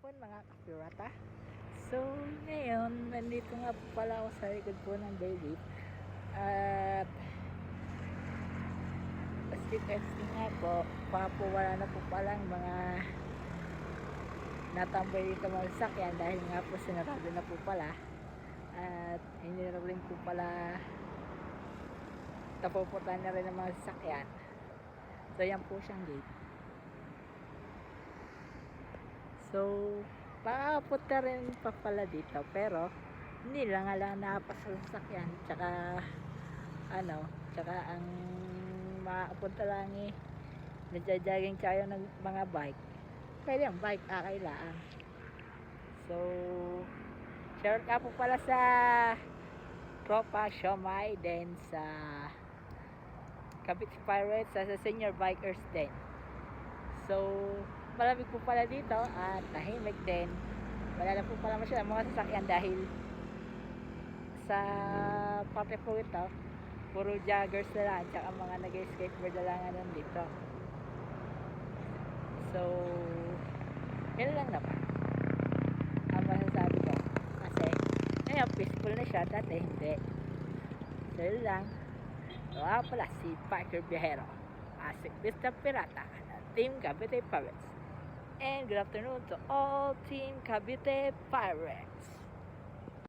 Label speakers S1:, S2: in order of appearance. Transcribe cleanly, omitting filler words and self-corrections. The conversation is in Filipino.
S1: hapon mga kapirata. So ngayon, nandito nga po pala ako sa likod po ng Daily. At kasi nga po, wala na po palang mga natambay dito mga sasakyan dahil nga po sinarado na po pala. At hindi na rin po pala tapuputan na rin ng mga sasakyan. So yan po siyang gate. So papunta rin pa pala dito pero hindi lang nakapasa sa sasakyan tsaka ang makapunta lang nagja-jogging tayo ng mga bike. Pwede ang bike kailangan. So share ka po pala sa tropa Siomay din sa Cavite Pirates sa senior bikers din. So malamig po pala dito at tahimik din. Wala na po pala masyadong mga sasakyan dahil sa parte po ito puro joggers na lang tsaka mga nag-skateboard na lang nandito. So yun lang naman ang masasabi ko kasi ngayon peaceful na siya, dati hindi. So yun lang. So pala si Parker Bihero, Mr. Pirata, Team Cavite Pirates. And good afternoon to all Team Cavite Pirates.